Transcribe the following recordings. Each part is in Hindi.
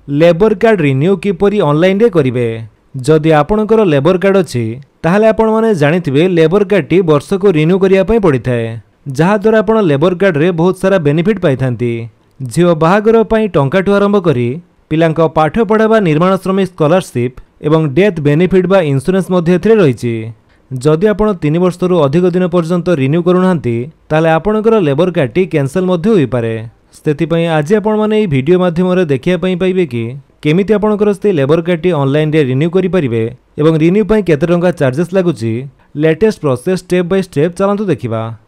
लेबर कार्ड रिन्यू किपरि ऑनलाइन रे करिवे। जदि आपणकर लेबर कार्ड अछि ताहले आपण माने जानिथिबे लेबर कार्ड टी वर्ष को रिन्यू करिया पई पड़िथाय, जहा द्वारा आपण लेबर कार्ड रे बहुत सारा बेनिफिट पाइथांती। झियो बाहागर पई टंकाठू आरंभ करी पिलांक पाठ पढ़ा बा निर्माण श्रमिक स्कॉलरशिप एवं डेथ बेनिफिट बा इंश्योरेंस मध्ये एथिरे रहिछि। जदि आपण 3 वर्ष रु अधिक दिन पर्यंत रिन्यू करूनांती ताले आपणकर लेबर कार्ड टी कैंसल मध्ये होई पारे। सेति पई आज आपण माने एई वीडियो माध्यम रे देखिया पई पाइबे कि केमिति आपणकर से लेबर कार्ड टी ऑनलाइन रे रिन्यू करि परिबे एवं रिन्यू पई केते टंका चार्जेस लागुची। Latest process step by step चलंतु देखिबा।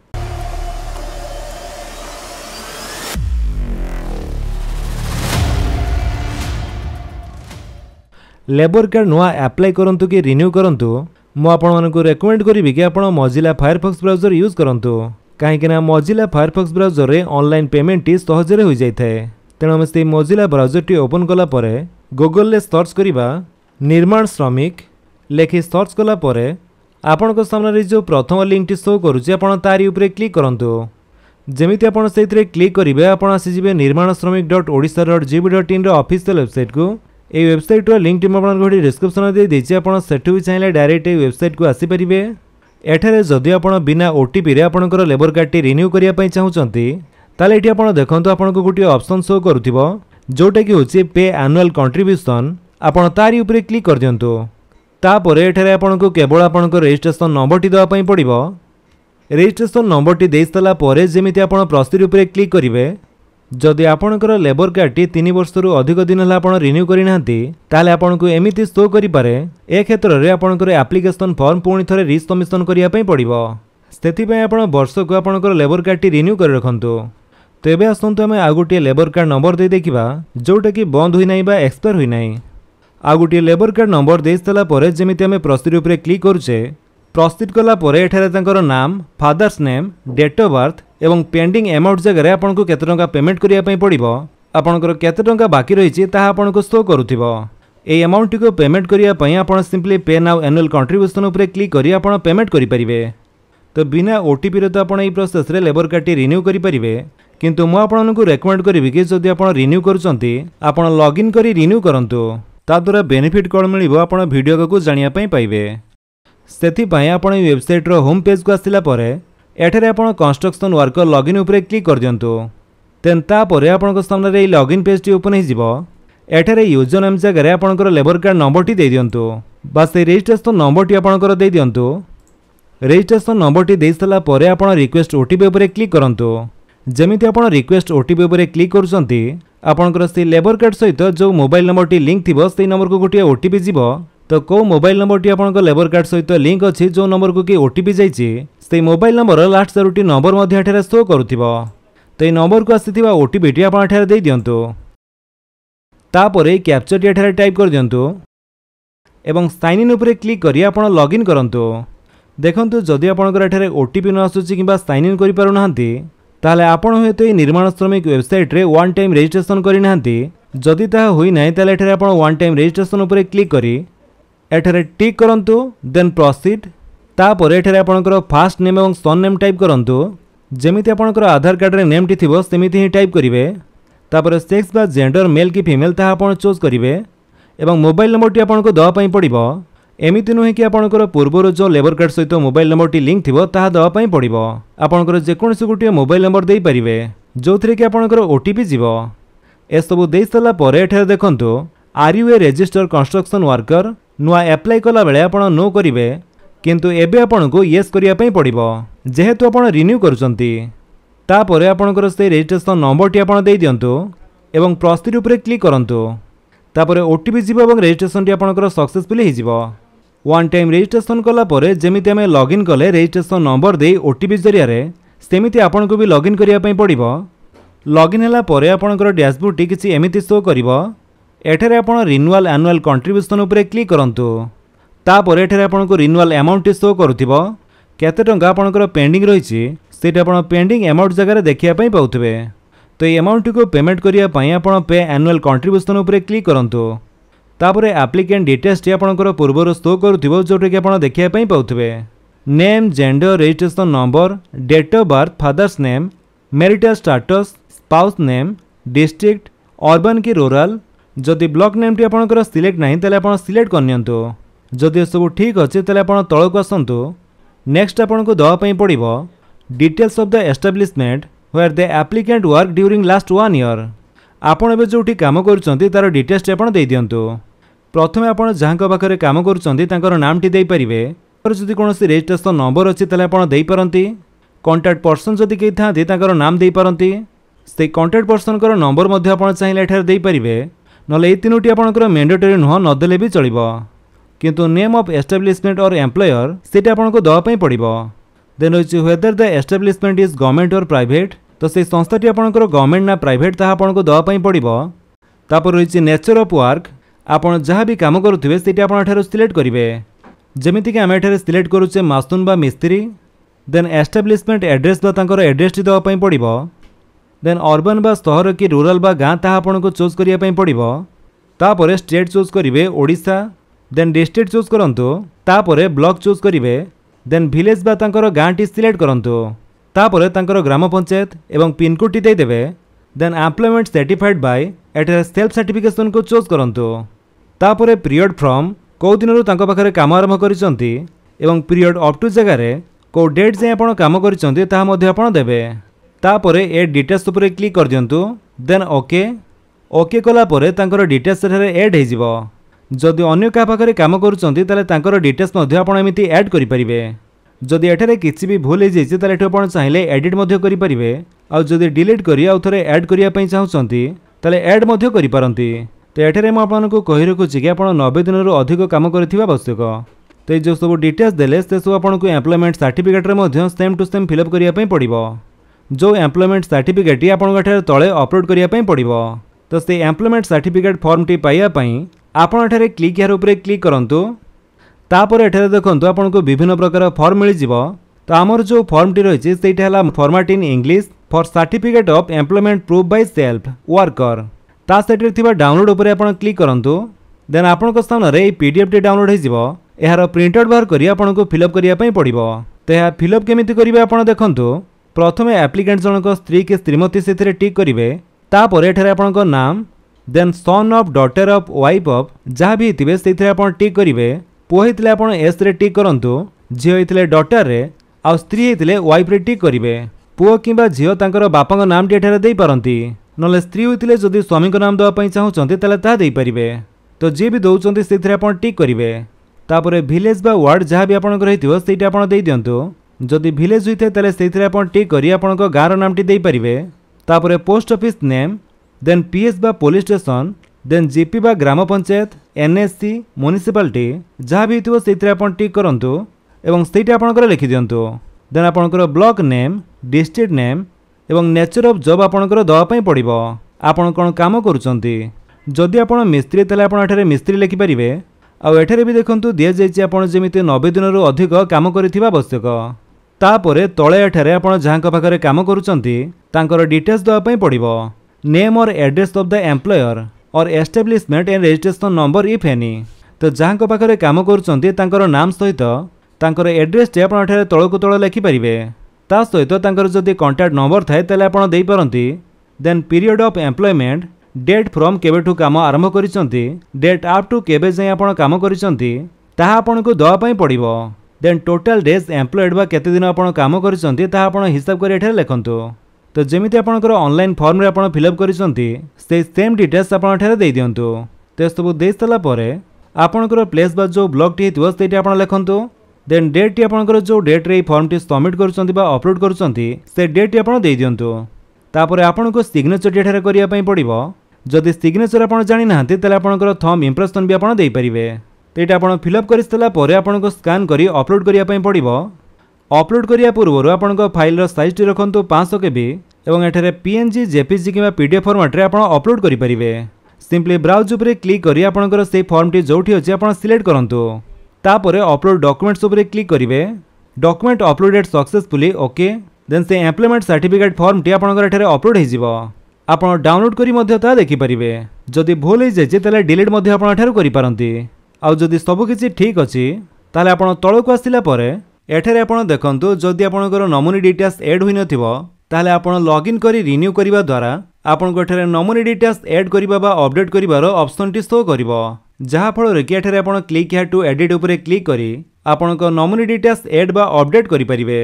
लेबर कार्ड नुआ अप्लाई करंतु कि रिन्यू करंतु मु आपण मानकु रेकमेंड करिवि कि आपण मोजिला फायरफॉक्स ब्राउजर यूज करंतु, काहेकि ना मोजिला फायरफॉक्स ब्राउजर रे ऑनलाइन पेमेंट टी सहज रे होई जाय थाए। तेणु हम से मोजिला ब्राउजर टी ओपन कला परे गूगल ले सर्च करिबा निर्माण श्रमिक लेखि सर्च कला परे आपणको सामने रे जो प्रथम लिंक टी शो करूची आपण तारी ऊपर क्लिक करंतु। जेमिति आपण सेइतरे क्लिक करिवे आपण आसी जिवे nirmanashramik.odisha.gov.in रो ऑफिशियल वेबसाइट को। ए वेबसाइट रो लिंक टी म आपन गोडी डिस्क्रिप्शन दे देछि, आपण सेठु भी चाहिले डायरेक्ट ए वेबसाइट को आसी परिबे। एठारे जदि आपण बिना ओटीपी रे आपणकर लेबर कार्ड टी रिन्यू करिया पई चाहुचंती ताले एठी आपण देखंतु आपनको गोटी ऑप्शन शो करूथिबो जोटा कि होछि पे एनुअल कंट्रीब्यूशन। आपण तारी ऊपर क्लिक कर दियंतु। तापरे एठारे आपनको केवल आपणकर रजिस्ट्रेशन नंबर टी दवा पई पड़िबो। रजिस्ट्रेशन नंबर टी देई सला परे जेमिति आपण प्रोसीड ऊपर क्लिक करिवे। जदि आपणकर लेबर कार्ड टी 3 वर्ष रु अधिक दिन हला आपण रिन्यू करि नांती ताले आपनको एमिति शो करि पारे। ए क्षेत्र रे आपणकर एप्लीकेशन फॉर्म पुणी थरे रिसबमिशन करिया पई पड़िबो। सेति पई आपण वर्ष को आपणकर लेबर कार्ड टी रिन्यू कर रखंतु। तेबे आसंतु आमे आ गोटे लेबर कार्ड नंबर दे देखिबा जोटा कि बंद होई नाही बा एक्सपायर होई नाही। आ गोटे लेबर कार्ड नंबर दे सला परे जेमिति आमे प्रोसीड ऊपर क्लिक करूचे, प्रोसीड कला परे एठारे तांकर नाम, father's name, date of birth एवं पेंडिंग अमाउंट जगह आपनको केते टंका पेमेंट करिया पई पड़िबो, आपनकर केते टंका बाकी रहिछि ताहा आपनको शो करूथिबो। ए अमाउंट को पेमेंट करिया पई आपण सिंपली पे नाउ एनुअल कंट्रीब्यूशन ऊपर क्लिक करी आपण पेमेंट करि परिबे। तो बिना ओटीपी रे तो आपण ए प्रोसेस रे लेबर कार्ड टी रिन्यू करि परिबे, किंतु मु आपनको रेकमेंड करिवि कि जदि आपण रिन्यू करूचंती आपण लॉगिन करी रिन्यू करंतु। ता द्वारा बेनिफिट कोन मिलिबो आपण वीडियो को जानिया पई पाइबे। सेति पई आपण ए वेबसाइट रो होम पेज को आसिला परे एठारे आपण कंस्ट्रक्शन वर्कर लॉगिन ऊपर क्लिक कर दियंतु। तेन ता परे आपनको सामने रे लॉगिन पेज टी ओपन हे जिवो। एठारे यूजर नेम जगह आपणकर लेबर कार्ड नंबर टी दे दियंतु। बस ए रजिस्ट्रेशन नंबर टी आपणकर दे दियंतु। रजिस्ट्रेशन नंबर टी दे सला परे आपण रिक्वेस्ट ओटीपी ऊपर क्लिक करंतु। जेमिति आपण रिक्वेस्ट ओटीपी ऊपर क्लिक करूचंती आपणकर से लेबर कार्ड सहित जो मोबाइल नंबर टी लिंक थिबो सेई नंबर को गोटे ओटीपी जिवो। तो को मोबाइल नंबर टी आपणकर लेबर कार्ड सहित लिंक अछि जो नंबर को कि ओटीपी जाइछि से mobile number last Charoti number मध्ये एठारे शो करूथिबो। तो ए नंबर को आसीथिबा ओटीपी टी आपण एठारे देई दियंतु। तापरे कैप्चा टी एठारे टाइप कर दियंतु एवं साइन इन ऊपर क्लिक करी आपण लॉगिन करंतु। देखंतु जदि आपणकर एठारे ओटीपी न आसुची किबा साइन इन करि पारु नाहंती ताले आपण होयतो ए निर्माण श्रमिक वेबसाइट रे वन टाइम रजिस्ट्रेशन करि नाहंती। जदि ताहा होई नाही ताले एठारे आपण वन टाइम रजिस्ट्रेशन ऊपर क्लिक करी एठारे टिक करंतु देन प्रोसीड। तापरे एठारे आपणकर फास्ट नेम एवं सन नेम टाइप करंतु। जेमिति आपणकर आधार कार्ड रे नेम टी थिबो सेमिति ही टाइप करिवे। तापरे सेक्स बा जेंडर मेल की फीमेल ताहा आपण चूज करिवे एवं मोबाइल नंबर टी आपणको दवा पई पड़िबो। एमिति नुहे कि आपणकर पूर्वरो जो लेबर कार्ड सहित मोबाइल नंबर टी लिंक थिबो ताहा दवा पई पड़िबो। आपणकर जे कोनसी गुटिया मोबाइल नंबर देई परिवे जोथरे कि आपणकर ओटीपी जिवो। ए सब देई सला परे एठारे देखंतु are you a register construction worker नुआ अप्लाई कला बेले आपण नो करिवे, किंतु एबे आपनको येस करिया पई पड़िबो जेहेतु आपण रिन्यू करूचंती। तापरे आपणकर से रजिस्ट्रेशन नंबर टी आपण देई दियंतु एवं प्रोसीड ऊपर क्लिक करंतु। तापरे ओटीपी जिवो एवं रजिस्ट्रेशन टी आपणकर सक्सेसफुली हि जिवो। वन टाइम रजिस्ट्रेशन कला परे जेमिति आमे लॉगिन कले रजिस्ट्रेशन नंबर दे ओटीपी जरिया रे सेमिति आपनको भी लॉगिन करिया पई पड़िबो। लॉगिन हला परे आपणकर डैशबोर्ड टी किछि एमिति शो करिवो। एठारे आपण रिन्यूअल एनुअल कंट्रीब्यूशन ऊपर क्लिक करंतु। तापरे एठारे आपनको रिन्यूअल अमाउंट टी शो करूथिबो केते टंका आपणकर पेंडिंग रहिछि सेटा आपण पेंडिंग अमाउंट जगह देखिया पई पाउथिबे। तो ए अमाउंट को पेमेंट करिया पई आपण पे एनुअल कंट्रीब्यूशन ऊपर क्लिक करंतु। तापरे एप्लिकेंट डिटेल्स टी आपणकर पूर्वरो शो करूथिबो जोटा कि आपण देखिया पई पाउथिबे। Name, gender, registration number, date of birth, father's name, marital status, spouse name, district, urban की रूरल, जदि ब्लॉक नेमटी आपणकर सिलेक्ट नहीं ताले आपण सिलेक्ट करनियंतु जदि सब ठीक अच्छे ताले आपण तळक आसंतु नेक्स्ट आपनको दवा पई पड़िबो details of the establishment where the applicant work during last 1 year आपण एबे जोठी काम करूचंती तार डिटेल्स आपण देई दियंतु प्रथमे आपण जहां पाखरे काम करूचंती तांकर नामटी देई परिबे और जदि कोनोसी रजिस्ट्रेशन नंबर अछि ताले आपण देई परंती कांटेक्ट पर्सन जदि केही थांती तांकर नाम देई परंती से कांटेक्ट पर्सन कर नंबर मध्ये आपण चाहिले एठार देई परिबे नले ए तीनोटी आपणकर मैंडेटरी नुह न देले भी चलिबो किंतु name of establishment or employer सेटा आपनको दवा पई पड़िबो देन होछि whether the establishment is government or private तो से संस्थाटी आपणकर गवर्नमेंट ना प्राइवेट ताहा आपनको दवा पई पड़िबो तापर होछि नेचर ऑफ वर्क आपण जहाँ भी काम करुथिबे सेटा आपण एठार सिलेक्ट करिवे जेमिति कि आम एठार सिलेक्ट करूचे मास्तून बा मिस्त्री देन एस्टाब्लिशमेंट एड्रेस बा तांकर एड्रेस दवा पई पड़िबो देन अर्बन बा शहर कि रूरल बा गाँ ताहा आपनको चूज करिया पई पड़िबो तापरे स्टेट चूज करिवे ओडिशा देन डिस्ट्रिक्ट चूज करंतु तापरे ब्लॉक चूज करिवे देन विलेज बा तांकर गाँटी सिलेक्ट करंतु तापरे तांकर ग्राम पंचायत एवं पिनकोड टी देबे देन एम्प्लॉयमेंट सर्टिफाइड बाय एठार सेल्फ सर्टिफिकेशन को चूज करंतु तापरे पीरियड फ्रॉम को दिनरु तांको पाखरे काम आरंभ करिसंती एवं पीरियड अप टू जगारे को डेट जे आपण काम करिसंती ताहा मध्ये आपण देबे तापरे ए डिटेल्स उपरे क्लिक कर दियंतु देन ओके ओके कला परे तांकर डिटेल्स एठारे ऐड हे जिवो जदि अन्य का पाखरे काम करूचंती ताले तांकर डिटेल्स मध्ये आपण एमिति ऐड करि परिबे जदि एठारे किछि भी भूल हे जाइछि ताले एठो आपण चाहिले एडिट मध्ये करि परिबे आ जदि डिलीट करि आ थरे ऐड करिया पई चाहुचंती ताले ऐड मध्ये करि पारंती तो एठारे म आपनको कहि रखुछि कि आपण 90 दिनरु अधिक काम करथिबा आवश्यक तो ए जो सब डिटेल्स देले से सब आपनको एम्प्लॉयमेंट सर्टिफिकेट रे मध्ये सेम टू सेम फिलअप करिया पई पड़िबो जो एम्प्लॉयमेंट सर्टिफिकेट टी आपनको एठारे तळे अपलोड करिया पई पड़िबो तो से एम्प्लॉयमेंट सर्टिफिकेट फॉर्म टी पाइया पई आपण एठारे क्लिक यार उपरे क्लिक करंतु तापर एठारे देखंतु आपनको विभिन्न प्रकार फॉर्म मिल जिवो तो आमर जो फॉर्म टी रहिछि सेटा हला format in English for certificate of employment proof by self worker ता सेटर थिबा डाउनलोड उपरे आपण क्लिक करंतु देन आपनको सामने रे पीडीएफ टी डाउनलोड हे जिवो एहार प्रिंट आउट बाहर करी आपनको फिलअप करिया पई पड़िबो तो एहा फिलअप केमिति करिवे आपण देखंतु प्रथमे एप्लिकेंट जनक स्त्री के श्रीमती सेथिरे टिक करिवे तापर एठारे आपनको नाम then son of daughter of wife of जहाँ भी हिथिबे सेथिरे आपण टिक करिवे पुओ हिथिले आपण एस रे टिक करंतु झियो हिथिले डॉटर रे आ स्त्री हिथिले वाइफ रे टिक करिवे पुओ किबा झियो तांकर बापांक नाम टी एठारे देई पारंती नले स्त्री हिथिले जदि स्वामी को नाम दवा पई चाहुचंती ताले ता देई परिबे तो जे भी दउचंती सेथिरे आपण टिक करिवे तापरे विलेज बा वार्ड जहाँ भी आपणकर हिथिबो सेटा आपण देई दियंतु जदि विलेज होइथे ताले सेथिरे आपण टिक करी आपणक गाँर नामटी देई परिबे तापरे post office name then PS बा पुलिस स्टेशन देन जीपी बा ग्राम पंचायत एनएससी म्युनिसिपालिटी जहाँ भी हिथिबो सेथिरे आपण टिक करंतु एवं सेटा आपणकर लिखि दियंतु देन आपणकर ब्लॉक नेम डिस्ट्रिक्ट नेम एवं नेचर ऑफ जॉब आपणकर दवा पई पड़िबो आपण कोन काम करूचंती जदि आपण मिस्त्री ताले आपण एठारे मिस्त्री लिखि परिबे आ एठारे भी देखंतु दिया जायछि आपण जेमिति 90 दिनरु अधिक काम करिथिबा आवश्यक तापरे तळे एठारे आपण जहां पाखरे काम करूचंती तांकर डिटेल्स दवा पई पड़िबो नेम और एड्रेस ऑफ द एम्प्लॉयर और establishment and registration number if any तो जहां पाखरे काम करूचंती तांकर नाम सहित तांकर एड्रेस टे आपण एठारे तळकु तळ लिखि परिबे ता सहित तांकर जदि कांटेक्ट नंबर थाए ताले आपण देई परंती then period of employment date from केबेठु काम आरंभ करिसंती डेट अप टू केबे जाय आपण काम करिसंती ताहा आपनको दवा पई पड़िबो देन टोटल डेज एम्प्लॉयड बा केते दिन आपण काम करिसंती ताहा आपण हिसाब करि एठारे लेखंतु तो जेमिति आपणकर ऑनलाइन फॉर्म रे आपण फिलअप करिसंती से सेम डिटेल्स आपण एठारे देई दियंतु ते सब देई सला परे आपणकर प्लेस बा जो ब्लॉक टी हितबो सेटी आपण लेखंतु देन डेट टी आपणकर जो डेट रे फॉर्म टी सबमिट करिसंती बा अपलोड करिसंती से डेट टी आपण देई दियंतु तापरे आपणको सिग्नेचर टी एठारे करिया पई पड़िबो जदि सिग्नेचर आपण जानि नाहंती ताले आपणकर थंब इंप्रेशन भी आपण देई परिबे तेटा आपण फिलअप करिसला परे आपणको स्कैन करी अपलोड करिया पई पड़िबो अपलोड करिया पूर्वरु आपणको फाइल रो साइज टी रखंतु 500 केबी एवं एठारे पीएनजी जेपीजी किबा पीडीएफ फॉर्मेट रे आपण अपलोड करि परिबे सिंपली ब्राउज उपरे क्लिक करी आपणकर से फॉर्म टी जोठी अछि आपण सिलेक्ट करंतु तापरे अपलोड डॉक्यूमेंट्स उपरे क्लिक करिवे document uploaded successfully okay then से एम्प्लॉयमेंट सर्टिफिकेट फॉर्म टी आपणकर एठारे अपलोड हे जिवो आपण डाउनलोड करी मध्य ता देखि परिबे जदि भूल हे जाय ताले डिलीट मध्य आपण एठारे करि पारंती आ जदि सब किछि ठीक अछि ताले आपण तळको आसिला परे एठारे आपण देखंतु जदि आपणकर नोमिनी डिटेल्स ऐड होई नथिबो ताले आपण लॉगिन करी रिन्यू करिबा द्वारा आपनको एठारे नॉमिनी डिटेल्स ऐड करिबा बा अपडेट करिबार ऑप्शन टी शो करिवो जहा फल कि एठारे आपण क्लिक हियर टू एडिट उपरे क्लिक करी आपनको नॉमिनी डिटेल्स ऐड बा अपडेट करि परिबे।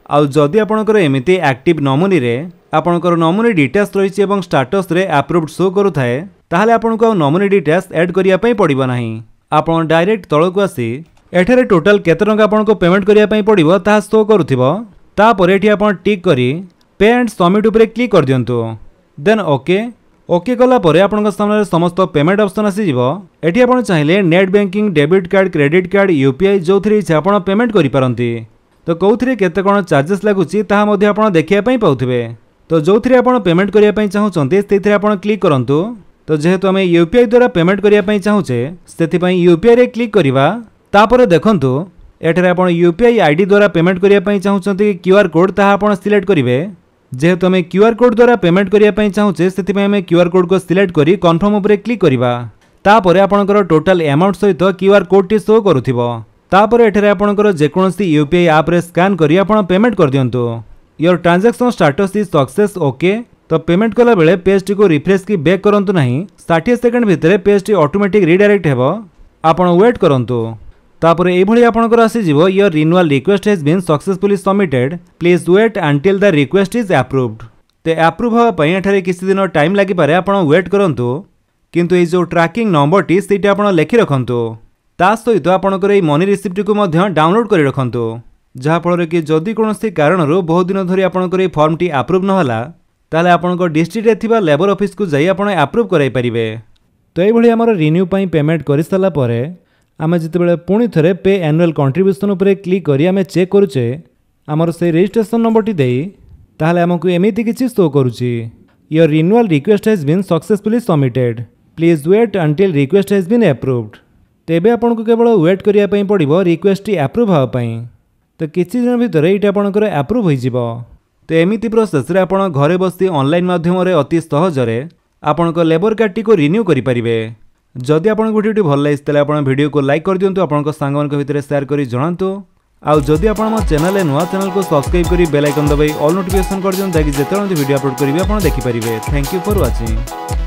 आउ जदि आपणकर एमिति एक्टिव नॉमिनी रे आपणकर नॉमिनी डिटेल्स रहिछि एवं स्टेटस रे अप्रूव्ड शो करूथाए ताहाले आपनको नॉमिनी डिटेल्स ऐड करिया पई पड़िबो नाही। आपण डायरेक्ट तळको आसी एठारे टोटल केते टंका आपनको पेमेंट करिया पई पड़िबो ताहा शो करूथिबो। तापर एठी आपण टिक करी पे एंड सबमिट उपरे क्लिक कर दियंतु देन ओके कला परे आपनका सामने समस्त पेमेंट ऑप्शन आसी जिवो। एठी आपण चाहिले net banking debit card credit card UPI जोथरे इच्छा आपण पेमेंट करि पारंती तो कोउथरे केते कोन चार्जेस लागुची ताहा मध्ये आपण देखिया पई पाउथिबे। तो जोथरे आपण पेमेंट करिया पई चाहुचंती सेथिरे आपण क्लिक करंतु। तो जेहेतु आमे यूपीआई द्वारा पेमेंट करिया पई चाहुचे सेथि पई यूपीआई रे क्लिक करिवा। तापर देखंतु एठारे आपण यूपीआई आईडी द्वारा पेमेंट करिया पई चाहुचंती क्यूआर कोड ताहा आपण सिलेक्ट करिवे। जेहेतु आमे क्यूआर कोड द्वारा पेमेंट करिया पई चाहुचे सेथि पई आमे क्यूआर कोड को सिलेक्ट करी कन्फर्म उपरे क्लिक करिवा। तापर आपणकर टोटल अमाउंट सहित क्यूआर कोड टी शो करूथिबो। तापर एठारे आपणकर जेकोनसी यूपीआई ऐप रे स्कैन करी आपण पेमेंट कर दियंतु। Your transaction status is success okay. तो पेमेंट कला बेले पेज टी को रिफ्रेश की बैक करंतु नाही 60 सेकंड भितरे पेज टी ऑटोमेटिक रीडायरेक्ट हेबो आपण वेट करंतु। तापर एई भली आपणकर आसी जिवो your renewal request has been successfully submitted please wait until the request is approved. ते अप्रूव होवा पई एठारे किछि दिन टाइम लागि पारे आपण वेट करंतु किंतु ए जो ट्रैकिंग नंबर टी सेटा आपण लेखि रखंतु। ता सहित आपणकर ए मनी रिसिप्ट को मध्य डाउनलोड करि रखंतु जहा फल कि जदि कोनोसी कारणरो बहुत दिन धरि आपणकर ए फॉर्म टी अप्रूव न होला ताले आपणकर डिस्ट्रिक्ट रे थिबा लेबर ऑफिस को जाई आपण अप्रूव कराई परिबे। तो एई भली हमर रिन्यू पई पेमेंट करि सला परे आमे जितेबेले पुणी थरे पे एनुअल कंट्रीब्यूशन उपरे क्लिक करी आमे चेक करूचे आमर से रजिस्ट्रेशन नंबर टी देई ताहाले हमकु एमिति किछि शो करूची your renewal request has been successfully submitted please wait until request has been approved. तेबे आपनको केवल वेट करिया पई पड़िबो रिक्वेस्ट टी अप्रूव होवा पई। तो किछि दिन भितर एटा आपनकर अप्रूव होई जिवो। तो एमिति प्रोसेस रे आपण घरे बसी ऑनलाइन माध्यम रे अति सहज रे आपनको लेबर कार्ड टी को रिन्यू करि परिबे। जदि आपको वीडियो भल लगे तेल आप वीडियो को लाइक कर दिंतु आपन सांग भितर शेयर कर जनातु आउ जदि आप चैनल नुआ चैनल को सब्सक्राइब कर बेल आइकन दबाई ऑल नोटिफिकेशन कर दिंतु ताकि जेते वीडियो अपलोड करेंगे आप देखिपारे। Thank you for watching.